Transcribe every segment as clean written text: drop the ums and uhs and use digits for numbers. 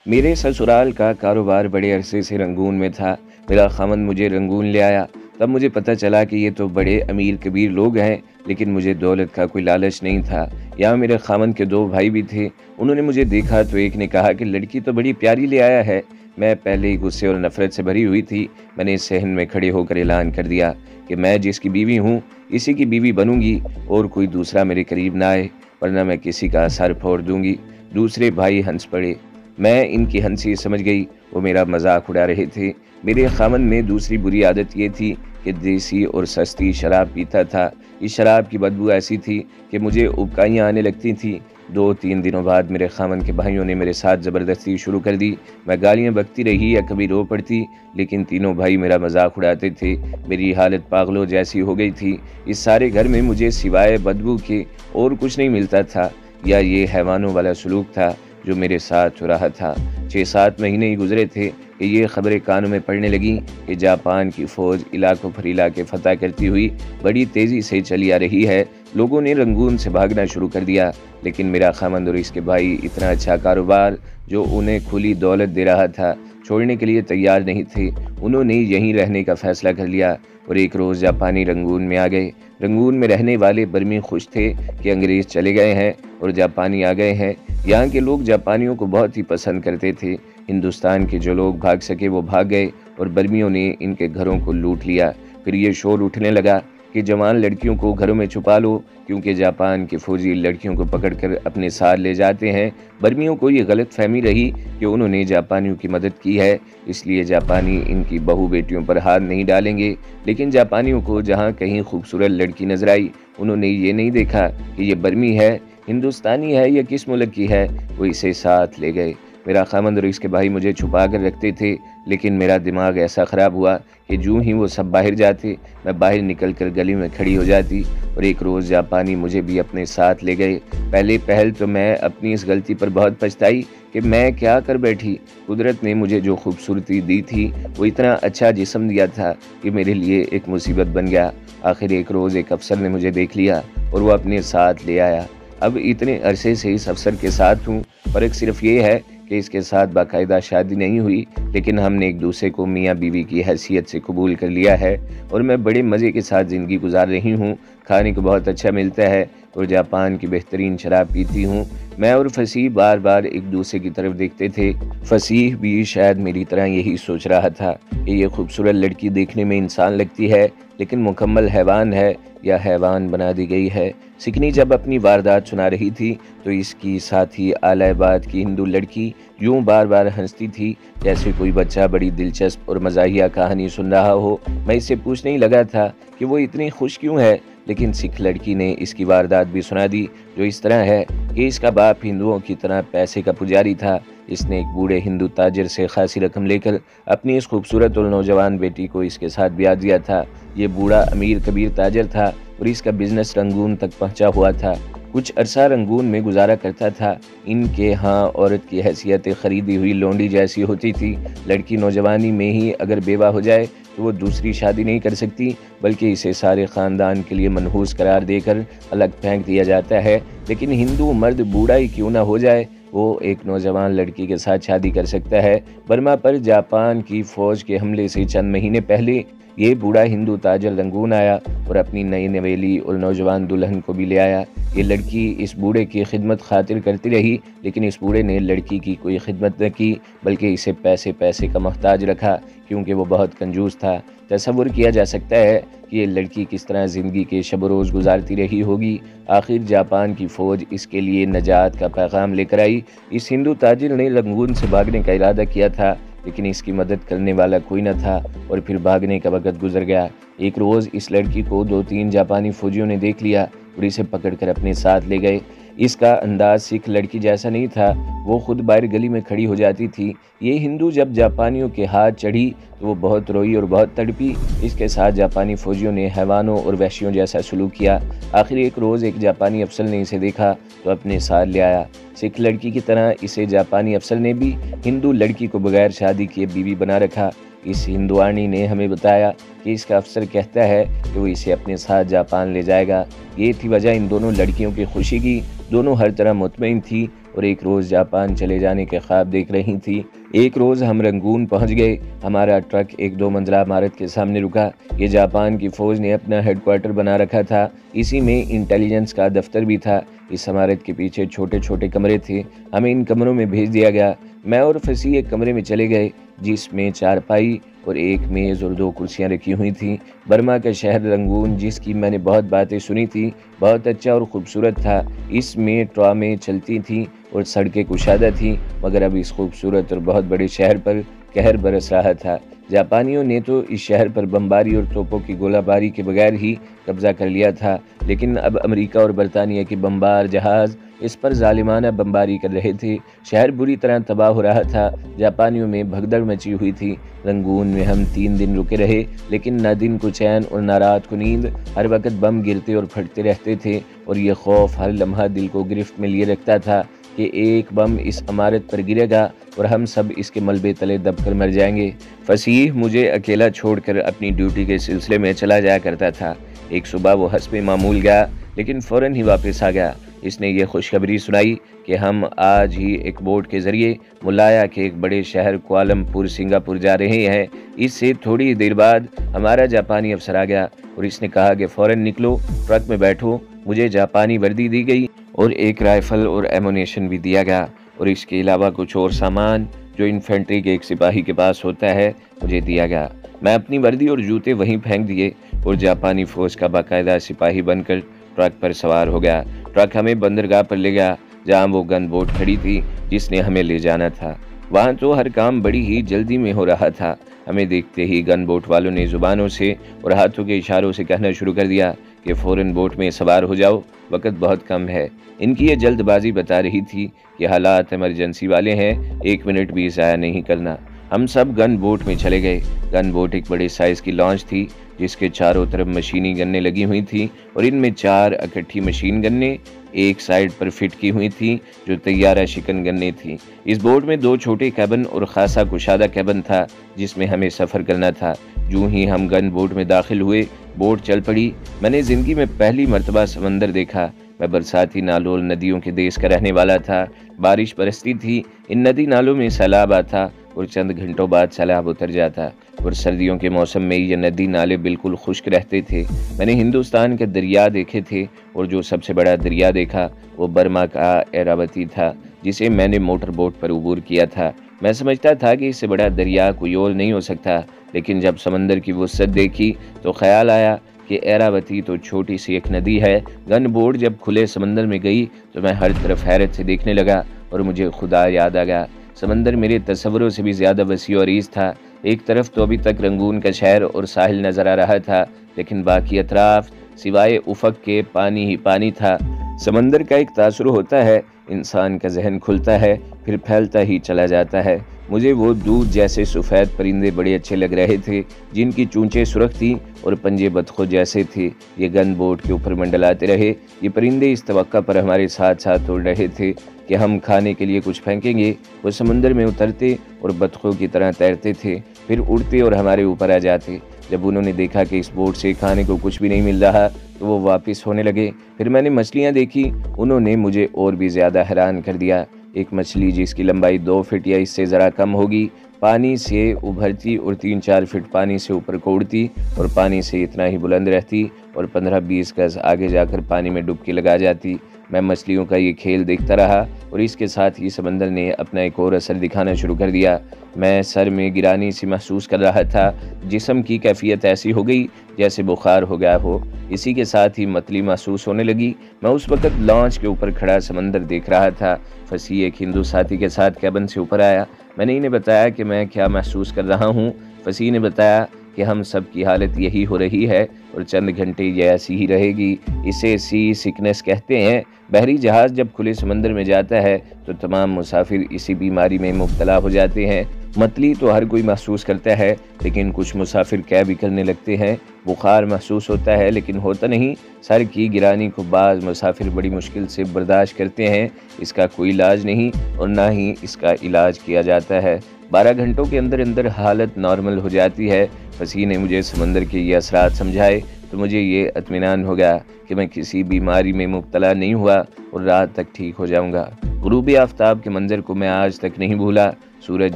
میرے سسرال کا کاروبار بڑے عرصے سے رنگون میں تھا۔ میرا خاوند مجھے رنگون لے آیا، تب مجھے پتہ چلا کہ یہ تو بڑے امیر کبیر لوگ ہیں، لیکن مجھے دولت کا کوئی لالچ نہیں تھا۔ یہاں میرے خاوند کے دو بھائی بھی تھے۔ انہوں نے مجھے دیکھا تو ایک نے کہا کہ لڑکی تو بڑی پیاری لے آیا ہے۔ میں پہلے ہی غصے اور نفرت سے بھری ہوئی تھی۔ میں نے صحن میں کھڑے ہو کر اعلان کر دیا کہ میں جس کی بیوی ہوں اسی کی بیوی بنوں گی، اور کوئی دوسرا میرے قریب نہ آئے، ورنہ میں کسی کا سر پھوڑ دوں گی۔ دوسرے بھائی ہنس پڑے۔ میں ان کی ہنسی سمجھ گئی، وہ میرا مذاق اڑا رہے تھے۔ میرے خاوند میں دوسری بری عادت یہ تھی کہ دیسی اور سستی شراب پیتا تھا۔ اس شراب کی بدبو ایسی تھی کہ مجھے ابکائیاں آنے لگتی تھیں۔ 2-3 دنوں بعد میرے خاوند کے بھائیوں نے میرے ساتھ زبردستی شروع کر دی۔ میں گالیاں بکتی رہی یا کبھی رو پڑتی، لیکن تینوں بھائی میرا مذاق اڑاتے تھے۔ میری حالت پاگلوں جیسی ہو گئی تھی۔ اس سارے گھر میں مجھے سوائے بدبو کے اور کچھ نہیں ملتا تھا، یا یہ حیوانوں والا سلوک تھا جو میرے ساتھ ہو رہا تھا۔ 6-7 مہینے ہی گزرے تھے کہ یہ خبریں کانوں میں پڑنے لگیں کہ جاپان کی فوج علاقوں پر علاقے فتح کرتی ہوئی بڑی تیزی سے چلی آ رہی ہے۔ لوگوں نے رنگون سے بھاگنا شروع کر دیا، لیکن میرا خاوند اور اس کے بھائی اتنا اچھا کاروبار جو انہیں کھلی دولت دے رہا تھا چھوڑنے کے لیے تیار نہیں تھے۔ انہوں نے یہیں رہنے کا فیصلہ کر لیا اور ایک روز جاپانی رنگون میں آ گئے۔ رنگون میں رہنے والے برمی خوش تھے کہ انگریز چلے گئے ہیں اور جاپانی آ گئے ہیں۔ یہاں کے لوگ جاپانیوں کو بہت ہی پسند کرتے تھے۔ ہندوستان کے جو لوگ بھاگ سکے وہ بھاگ گئے اور برمیوں نے ان کے گھروں کو لوٹ لیا۔ پھر یہ شور اٹھنے لگا کہ جوان لڑکیوں کو گھروں میں چھپا لو، کیونکہ جاپان کے فوجی لڑکیوں کو پکڑ کر اپنے ساتھ لے جاتے ہیں۔ برمیوں کو یہ غلط فہمی رہی کہ انہوں نے جاپانیوں کی مدد کی ہے، اس لیے جاپانی ان کی بہو بیٹیوں پر ہاتھ نہیں ڈالیں گے۔ لیکن جاپانیوں کو جہاں کہیں خوبصورت لڑکی نظر آئی، انہوں نے یہ نہیں دیکھا کہ یہ برمی ہے، ہندوستانی ہے یا کس ملک کی ہے، وہ اسے ساتھ لے گئے۔ میرا خاوند اور اس کے بھائی مجھے چھپا کر رکھتے تھے، لیکن میرا دماغ ایسا خراب ہوا کہ جوں ہی وہ سب باہر جاتے، میں باہر نکل کر گلی میں کھڑی ہو جاتی، اور ایک روز جاپانی مجھے بھی اپنے ساتھ لے گئے۔ پہلے پہل تو میں اپنی اس غلطی پر بہت پچھتائی کہ میں کیا کر بیٹھی۔ قدرت نے مجھے جو خوبصورتی دی تھی، وہ اتنا اچھا جسم دیا تھا کہ میرے لیے ایک مصیبت بن گیا۔ آخر ایک روز ایک افسر نے مجھے دیکھ لیا اور وہ اپنے ساتھ لے آیا۔ اب اتنے عرصے سے اس افسر کے ساتھ ہوں، فرق صرف یہ ہے کہ اس کے ساتھ باقاعدہ شادی نہیں ہوئی، لیکن ہم نے ایک دوسرے کو میاں بیوی کی حیثیت سے قبول کر لیا ہے، اور میں بڑے مزے کے ساتھ زندگی گزار رہی ہوں۔ کھانے کو بہت اچھا ملتا ہے اور جاپان کی بہترین شراب پیتی ہوں۔ میں اور فصیح بار بار ایک دوسرے کی طرف دیکھتے تھے۔ فصیح بھی شاید میری طرح یہی سوچ رہا تھا کہ یہ خوبصورت لڑکی دیکھنے میں انسان لگتی ہے، لیکن مکمل حیوان ہے یا حیوان بنا دی گئی ہے۔ سکنی جب اپنی واردات سنا رہی تھی تو اس کی ساتھی اعلی آباد کی ہندو لڑکی یوں بار بار ہنستی تھی جیسے کوئی بچہ بڑی دلچسپ اور مزاحیہ کہانی سن رہا ہو۔ میں اس سے پوچھنے ہی لگا تھا کہ وہ اتنی خوش کیوں ہے، لیکن سکھ لڑکی نے اس کی واردات بھی سنا دی، جو اس طرح ہے کہ اس کا باپ ہندوؤں کی طرح پیسے کا پجاری تھا۔ اس نے ایک بوڑھے ہندو تاجر سے خاصی رقم لے کر اپنی اس خوبصورت اور نوجوان بیٹی کو اس کے ساتھ بیاہ دیا تھا۔ یہ بوڑھا امیر کبیر تاجر تھا اور اس کا بزنس رنگون تک پہنچا ہوا تھا۔ کچھ عرصہ رنگون میں گزارا کرتا تھا۔ ان کے ہاں عورت کی حیثیت خریدی ہوئی لونڈی جیسی ہوتی تھی۔ لڑکی نوجوانی میں ہی اگر بیوہ ہو جائے تو وہ دوسری شادی نہیں کر سکتی، بلکہ اسے سارے خاندان کے لیے منحوس قرار دے کر الگ پھینک دیا جاتا ہے۔ لیکن ہندو مرد بوڑھا ہی کیوں نہ ہو جائے، وہ ایک نوجوان لڑکی کے ساتھ شادی کر سکتا ہے۔ برما پر جاپان کی فوج کے حملے سے چند مہینے پہلے یہ بوڑھا ہندو تاجر رنگون آیا اور اپنی نئی نویلی اور نوجوان دلہن کو بھی لے آیا۔ یہ لڑکی اس بوڑھے کی خدمت خاطر کرتی رہی، لیکن اس بوڑھے نے لڑکی کی کوئی خدمت نہ کی، بلکہ اسے پیسے کا محتاج رکھا، کیونکہ وہ بہت کنجوس تھا۔ تصور کیا جا سکتا ہے کہ یہ لڑکی کس طرح زندگی کے شب و روز گزارتی رہی ہوگی۔ آخر جاپان کی فوج اس کے لیے نجات کا پیغام لے کر آئی۔ اس ہندو تاجر نے رنگون سے بھاگنے کا ارادہ کیا تھا، لیکن اس کی مدد کرنے والا کوئی نہ تھا، اور پھر بھاگنے کا وقت گزر گیا۔ ایک روز اس لڑکی کو 2-3 جاپانی فوجیوں نے دیکھ لیا اور اسے پکڑ کر اپنے ساتھ لے گئے۔ اس کا انداز سکھ لڑکی جیسا نہیں تھا، وہ خود باہر گلی میں کھڑی ہو جاتی تھی۔ یہ ہندو جب جاپانیوں کے ہاتھ چڑھی تو وہ بہت روئی اور بہت تڑپی۔ اس کے ساتھ جاپانی فوجیوں نے حیوانوں اور وحشیوں جیسا سلوک کیا۔ آخر ایک روز ایک جاپانی افسر نے اسے دیکھا تو اپنے ساتھ لے آیا۔ سکھ لڑکی کی طرح اسے جاپانی افسر نے بھی ہندو لڑکی کو بغیر شادی کیے بیوی بنا رکھا۔ اس ہندوانی نے ہمیں بتایا کہ اس کا افسر کہتا ہے کہ وہ اسے اپنے ساتھ جاپان لے جائے گا۔ یہ تھی وجہ ان دونوں لڑکیوں کی خوشی کی۔ دونوں ہر طرح مطمئن تھی اور ایک روز جاپان چلے جانے کے خواب دیکھ رہی تھی۔ ایک روز ہم رنگون پہنچ گئے۔ ہمارا ٹرک ایک 2 منزلہ عمارت کے سامنے رکا۔ یہ جاپان کی فوج نے اپنا ہیڈ کوارٹر بنا رکھا تھا۔ اسی میں انٹیلیجنس کا دفتر بھی تھا۔ اس عمارت کے پیچھے چھوٹے چھوٹے کمرے تھے۔ ہمیں ان کمروں میں بھیج دیا گیا۔ میں اور فصیح ایک کمرے میں چلے گئے جس میں 4 پائی اور ایک میز اور 2 کرسیاں رکھی ہوئی تھیں۔ برما کا شہر رنگون، جس کی میں نے بہت باتیں سنی تھی، بہت اچھا اور خوبصورت تھا۔ اس میں ٹرامیں چلتی تھیں اور سڑکیں کشادہ تھیں، مگر اب اس خوبصورت اور بہت بڑے شہر پر قہر برس رہا تھا۔ جاپانیوں نے تو اس شہر پر بمباری اور توپوں کی گولہ باری کے بغیر ہی قبضہ کر لیا تھا، لیکن اب امریکہ اور برطانیہ کے بمبار جہاز اس پر ظالمانہ بمباری کر رہے تھے۔ شہر بری طرح تباہ ہو رہا تھا۔ جاپانیوں میں بھگدڑ مچی ہوئی تھی۔ رنگون میں ہم 3 دن رکے رہے، لیکن نہ دن کو چین اور نہ رات کو نیند۔ ہر وقت بم گرتے اور پھٹتے رہتے تھے اور یہ خوف ہر لمحہ دل کو گرفت میں لیے رکھتا تھا کہ ایک بم اس عمارت پر گرے گا اور ہم سب اس کے ملبے تلے دب کر مر جائیں گے۔ فصیح مجھے اکیلا چھوڑ کر اپنی ڈیوٹی کے سلسلے میں چلا جایا کرتا تھا۔ ایک صبح وہ حسب معمول گیا، لیکن فوراً ہی واپس آ گیا۔ اس نے یہ خوشخبری سنائی کہ ہم آج ہی ایک بوٹ کے ذریعے ملایا کے ایک بڑے شہر کوالمپور سنگاپور جا رہے ہیں۔ اس سے تھوڑی دیر بعد ہمارا جاپانی افسر آ گیا اور اس نے کہا کہ فوراً نکلو، ٹرک میں بیٹھو۔ مجھے جاپانی وردی دی گئی اور ایک رائفل اور ایمونیشن بھی دیا گیا، اور اس کے علاوہ کچھ اور سامان جو انفینٹری کے ایک سپاہی کے پاس ہوتا ہے مجھے دیا گیا۔ میں اپنی وردی اور جوتے وہیں پھینک دیے اور جاپانی فوج کا باقاعدہ سپاہی بن کر ٹرک پر سوار ہو گیا۔ ٹرک ہمیں بندرگاہ پر لے گیا جہاں وہ گن بوٹ کھڑی تھی جس نے ہمیں لے جانا تھا۔ وہاں تو ہر کام بڑی ہی جلدی میں ہو رہا تھا۔ ہمیں دیکھتے ہی گن بوٹ والوں نے زبانوں سے اور ہاتھوں کے اشاروں سے کہنا شروع کر دیا کہ فوراً بوٹ میں سوار ہو جاؤ، وقت بہت کم ہے۔ ان کی یہ جلد بازی بتا رہی تھی کہ حالات ایمرجنسی والے ہیں، 1 منٹ بھی ضائع نہیں کرنا۔ ہم سب گن بوٹ میں چلے گئے۔ گن بوٹ ایک بڑے سائز کی لانچ تھی جس کے چاروں طرف مشینی گنیں لگی ہوئی تھیں، اور ان میں 4 اکٹھی مشین گنیں ایک سائیڈ پر فٹ کی ہوئی تھیں جو طیارہ شکن گنیں تھیں۔ اس بوٹ میں 2 چھوٹے کیبن اور خاصا کشادہ کیبن تھا جس میں ہمیں سفر کرنا تھا۔ جو ہی ہم گن بوٹ میں داخل ہوئے، بوٹ چل پڑی۔ میں نے زندگی میں پہلی مرتبہ سمندر دیکھا۔ میں برساتی نالوں ندیوں کے دیس کا رہنے والا تھا۔ بارش برستی تھی، ان ندی نالوں میں سیلاب آتا اور چند گھنٹوں بعد سیلاب اتر جاتا، اور سردیوں کے موسم میں یہ ندی نالے بالکل خشک رہتے تھے۔ میں نے ہندوستان کے دریا دیکھے تھے، اور جو سب سے بڑا دریا دیکھا وہ برما کا ایراوتی تھا جسے میں نے موٹر بوٹ پر عبور کیا تھا۔ میں سمجھتا تھا کہ اس سے بڑا دریا کوئی اور نہیں ہو سکتا، لیکن جب سمندر کی وسعت دیکھی تو خیال آیا کہ ایراوتی تو چھوٹی سی ایک ندی ہے۔ گن بوٹ جب کھلے سمندر میں گئی تو میں ہر طرف حیرت سے دیکھنے لگا اور مجھے خدا یاد آ گیا۔ سمندر میرے تصوروں سے بھی زیادہ وسیع و عریض تھا۔ ایک طرف تو ابھی تک رنگون کا شہر اور ساحل نظر آ رہا تھا، لیکن باقی اطراف سوائے افق کے پانی ہی پانی تھا۔ سمندر کا ایک تاثر ہوتا ہے، انسان کا ذہن کھلتا ہے، پھر پھیلتا ہی چلا جاتا ہے۔ مجھے وہ دودھ جیسے سفید پرندے بڑے اچھے لگ رہے تھے جن کی چونچیں سرخ تھیں اور پنجے بطخوں جیسے تھے۔ یہ گن بوٹ کے اوپر منڈلاتے رہے۔ یہ پرندے اس توقع پر ہمارے ساتھ ساتھ اڑ رہے تھے کہ ہم کھانے کے لیے کچھ پھینکیں گے۔ وہ سمندر میں اترتے اور بطخوں کی طرح تیرتے تھے، پھر اڑتے اور ہمارے اوپر آ جاتے۔ جب انہوں نے دیکھا کہ اس بوٹ سے کھانے کو کچھ بھی نہیں مل رہا تو وہ واپس ہونے لگے۔ پھر میں نے مچھلیاں دیکھی، انہوں نے مجھے اور بھی زیادہ حیران کر دیا۔ ایک مچھلی جس کی لمبائی 2 فٹ یا اس سے ذرا کم ہوگی، پانی سے ابھرتی اور 3-4 فٹ پانی سے اوپر کو اڑتی اور پانی سے اتنا ہی بلند رہتی اور 15-20 گز آگے جا کر پانی میں ڈبکی لگا جاتی۔ میں مچھلیوں کا یہ کھیل دیکھتا رہا اور اس کے ساتھ ہی سمندر نے اپنا ایک اور اثر دکھانا شروع کر دیا۔ میں سر میں گرانی سی محسوس کر رہا تھا، جسم کی کیفیت ایسی ہو گئی جیسے بخار ہو گیا ہو۔ اسی کے ساتھ ہی متلی محسوس ہونے لگی۔ میں اس وقت لانچ کے اوپر کھڑا سمندر دیکھ رہا تھا۔ فصیح ایک ہندو ساتھی کے ساتھ کیبن سے اوپر آیا۔ میں نے انہیں بتایا کہ میں کیا محسوس کر رہا ہوں۔ فصیح نے بتایا کہ ہم سب کی حالت یہی ہو رہی ہے اور چند گھنٹے یہ ایسی ہی رہے گی۔ اسے سی سکنس کہتے ہیں۔ بحری جہاز جب کھلے سمندر میں جاتا ہے تو تمام مسافر اسی بیماری میں مبتلا ہو جاتے ہیں۔ متلی تو ہر کوئی محسوس کرتا ہے، لیکن کچھ مسافر کیا بھی کرنے لگتے ہیں۔ بخار محسوس ہوتا ہے لیکن ہوتا نہیں۔ سر کی گرانی کو بعض مسافر بڑی مشکل سے برداشت کرتے ہیں۔ اس کا کوئی علاج نہیں اور نہ ہی اس کا علاج کیا جاتا ہے۔ 12 گھنٹوں کے اندر اندر حالت نارمل ہو جاتی ہے۔ فصیح نے مجھے سمندر کے یہ اثرات سمجھائے تو مجھے یہ اطمینان ہو گیا کہ میں کسی بیماری میں مبتلا نہیں ہوا اور رات تک ٹھیک ہو جاؤں گا۔ غروب آفتاب کے منظر کو میں آج تک نہیں بھولا۔ سورج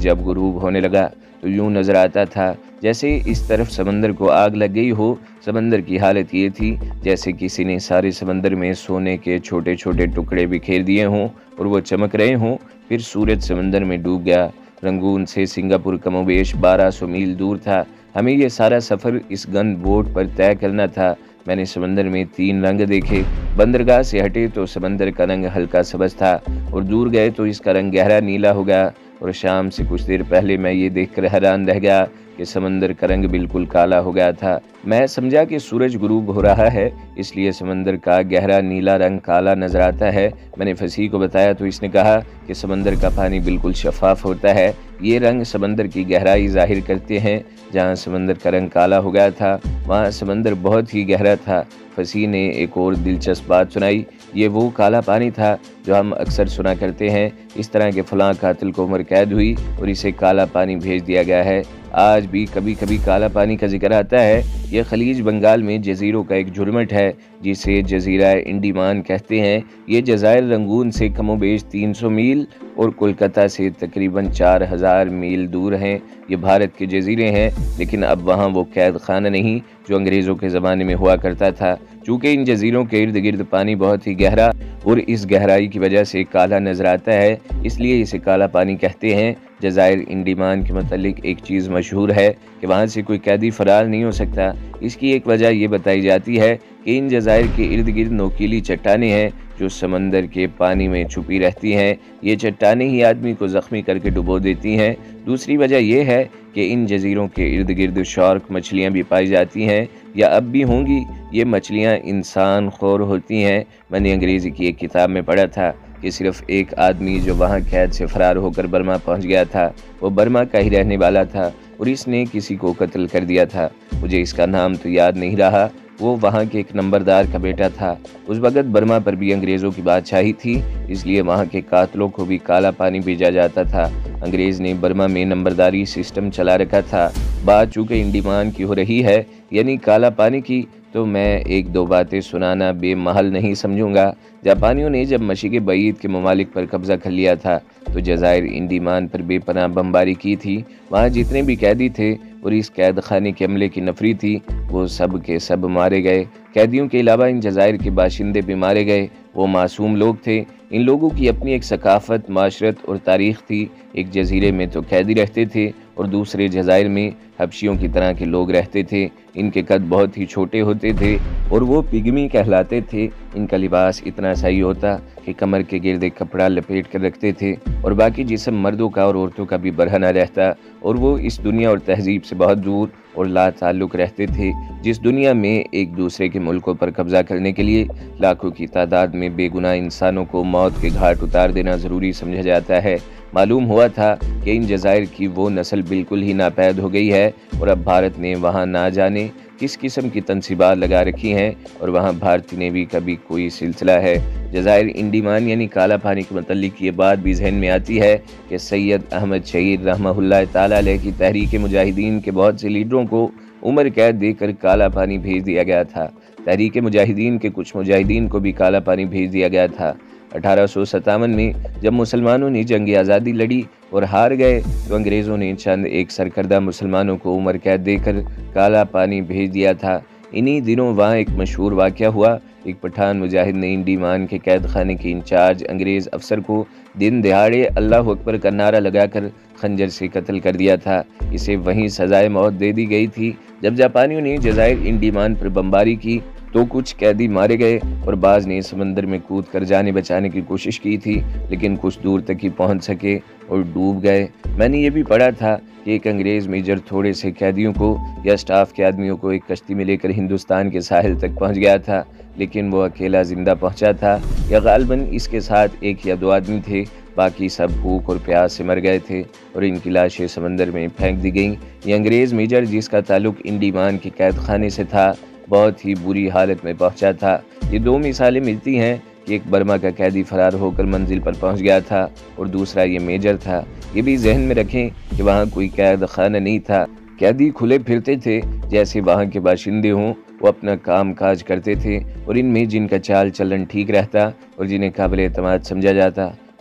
جب غروب ہونے لگا تو یوں نظر آتا تھا جیسے اس طرف سمندر کو آگ لگ گئی ہو۔ سمندر کی حالت یہ تھی جیسے کسی نے سارے سمندر میں سونے کے چھوٹے چھوٹے ٹکڑے بکھیر دیے ہوں اور وہ چمک رہے ہوں۔ پھر سورج سمندر میں ڈوب گیا۔ رنگون سے سنگاپور کم و بیش 1200 میل دور تھا۔ ہمیں یہ سارا سفر اس گن بوٹ پر طے کرنا تھا۔ میں نے سمندر میں 3 رنگ دیکھے۔ بندرگاہ سے ہٹے تو سمندر کا رنگ ہلکا سبز تھا اور دور گئے تو اس کا رنگ گہرا نیلا ہو گیا، اور شام سے کچھ دیر پہلے میں یہ دیکھ کر حیران رہ گیا کہ سمندر کا رنگ بالکل کالا ہو گیا تھا۔ میں سمجھا کہ سورج غروب ہو رہا ہے، اس لیے سمندر کا گہرا نیلا رنگ کالا نظر آتا ہے۔ میں نے فصیح کو بتایا تو اس نے کہا کہ سمندر کا پانی بالکل شفاف ہوتا ہے، یہ رنگ سمندر کی گہرائی ظاہر کرتے ہیں۔ جہاں سمندر کا رنگ کالا ہو گیا تھا وہاں سمندر بہت ہی گہرا تھا۔ فصیح نے ایک اور دلچسپ بات سنائی، یہ وہ کالا پانی تھا جو ہم اکثر سنا کرتے ہیں، اس طرح کے فلاں قاتل کو عمر قید ہوئی اور اسے کالا پانی بھیج دیا گیا ہے۔ آج بھی کبھی کبھی کالا پانی کا ذکر آتا ہے۔ یہ خلیج بنگال میں جزیروں کا ایک جھرمٹ ہے جسے جزیرہ انڈیمان کہتے ہیں۔ یہ جزائر رنگون سے کم و بیش 300 میل اور کولکتہ سے تقریباً 4000 میل دور ہیں۔ یہ بھارت کے جزیرے ہیں، لیکن اب وہاں وہ قید خانہ نہیں جو انگریزوں کے زمانے میں ہوا کرتا تھا۔ چونکہ ان جزیروں کے ارد گرد پانی بہت ہی گہرا اور اس گہرائی کی وجہ سے کالا نظر آتا ہے، اس لیے اسے کالا پانی کہتے ہیں۔ جزائر انڈیمان کے متعلق ایک چیز مشہور ہے کہ وہاں سے کوئی قیدی فرار نہیں ہو سکتا۔ اس کی ایک وجہ یہ بتائی جاتی ہے کہ ان جزائر کے ارد گرد نوکیلی چٹانیں ہیں جو سمندر کے پانی میں چھپی رہتی ہیں۔ یہ چٹانیں ہی آدمی کو زخمی کر کے ڈبو دیتی ہیں۔ دوسری وجہ یہ ہے کہ ان جزیروں کے ارد گرد شارک مچھلیاں بھی پائی جاتی ہیں، یا اب بھی ہوں گی۔ یہ مچھلیاں انسان خور ہوتی ہیں۔ میں نے انگریزی کی ایک کتاب میں پڑھا تھا کہ صرف ایک آدمی جو وہاں قید سے فرار ہو کر برما پہنچ گیا تھا، وہ برما کا ہی رہنے والا تھا اور اس نے کسی کو قتل کر دیا تھا۔ مجھے اس کا نام تو یاد نہیں رہا۔ وہ وہاں کے ایک نمبردار کا بیٹا تھا۔ اس وقت برما پر بھی انگریزوں کی بادشاہی تھی، اس لیے وہاں کے قاتلوں کو بھی کالا پانی بھیجا جاتا تھا۔ انگریز نے برما میں نمبرداری سسٹم چلا رکھا تھا۔ بات چونکہ انڈیمان کی ہو رہی ہے، یعنی کالا پانی کی، تو میں ایک دو باتیں سنانا بے محل نہیں سمجھوں گا۔ جاپانیوں نے جب مشرق بعید کے ممالک پر قبضہ کر لیا تھا تو جزائر انڈیمان پر بے پناہ بمباری کی تھی۔ وہاں جتنے بھی قیدی تھے اور اس قید خانے کے عملے کی نفری تھی وہ سب کے سب مارے گئے۔ قیدیوں کے علاوہ ان جزائر کے باشندے بھی مارے گئے۔ وہ معصوم لوگ تھے۔ ان لوگوں کی اپنی ایک ثقافت، معاشرت اور تاریخ تھی۔ ایک جزیرے میں تو قیدی رہتے تھے اور دوسرے جزائر میں حبشیوں کی طرح کے لوگ رہتے تھے۔ ان کے قد بہت ہی چھوٹے ہوتے تھے اور وہ پگمی کہلاتے تھے۔ ان کا لباس اتنا سا ہی ہوتا کہ کمر کے گرد ایک کپڑا لپیٹ کر رکھتے تھے اور باقی جسم مردوں کا اور عورتوں کا بھی برہنہ رہتا، اور وہ اس دنیا اور تہذیب سے بہت دور اور لا تعلق رہتے تھے جس دنیا میں ایک دوسرے کے ملکوں پر قبضہ کرنے کے لیے لاکھوں کی تعداد میں بے گناہ انسانوں کو موت کے گھاٹ اتار دینا ضروری سمجھا جاتا ہے۔ معلوم ہوا تھا کہ ان جزائر کی وہ نسل بالکل ہی ناپید ہو گئی ہے اور اب بھارت نے وہاں نہ جانے کس قسم کی تنصیبات لگا رکھی ہیں، اور وہاں بھارتی نیوی کا بھی کوئی سلسلہ ہے۔ جزائر انڈیمان یعنی کالا پانی کے متعلق یہ بات بھی ذہن میں آتی ہے کہ سید احمد شہید رحمہ اللہ تعالیٰ علیہ کی تحریک مجاہدین کے بہت سے لیڈروں کو عمر قید دے کر کالا پانی بھیج دیا گیا تھا۔ تحریک مجاہدین کے کچھ مجاہدین کو بھی کالا پانی بھیج دیا گیا تھا۔ 1857 میں جب مسلمانوں نے جنگ آزادی لڑی اور ہار گئے تو انگریزوں نے چند ایک سرکردہ مسلمانوں کو عمر قید دے کر کالا پانی بھیج دیا تھا۔ انہی دنوں وہاں ایک مشہور واقعہ ہوا۔ ایک پٹھان مجاہد نے انڈیمان کے قید خانے کے انچارج انگریز افسر کو دن دہاڑے اللہ اکبر کا نعرہ لگا کر خنجر سے قتل کر دیا تھا۔ اسے وہیں سزائے موت دے دی گئی تھی۔ جب جاپانیوں نے جزائر انڈیمان پر بمباری کی تو کچھ قیدی مارے گئے اور بعض نے سمندر میں کود کر جانے بچانے کی کوشش کی تھی، لیکن کچھ دور تک ہی پہنچ سکے اور ڈوب گئے۔ میں نے یہ بھی پڑھا تھا کہ ایک انگریز میجر تھوڑے سے قیدیوں کو یا اسٹاف کے آدمیوں کو ایک کشتی میں لے کر ہندوستان کے ساحل تک پہنچ گیا تھا، لیکن وہ اکیلا زندہ پہنچا تھا، یا غالباً اس کے ساتھ ایک یا دو آدمی تھے، باقی سب بھوک اور پیاس سے مر گئے تھے اور ان کی لاشیں سمندر میں پھینک دی گئیں۔ یہ انگریز میجر جس کا تعلق انڈیمان کے قید خانے سے تھا بہت ہی بری حالت میں پہنچا تھا۔ یہ دو مثالیں ملتی ہیں کہ ایک برما کا قیدی فرار ہو کر منزل پر پہنچ گیا تھا اور دوسرا یہ میجر تھا۔ یہ بھی ذہن میں رکھیں کہ وہاں کوئی قید خانہ نہیں تھا۔ قیدی کھلے پھرتے تھے جیسے وہاں کے باشندے ہوں، وہ اپنا کام کاج کرتے تھے، اور ان میں جن کا چال چلن ٹھیک رہتا اور جنہیں قابل اعتماد سمجھا جاتا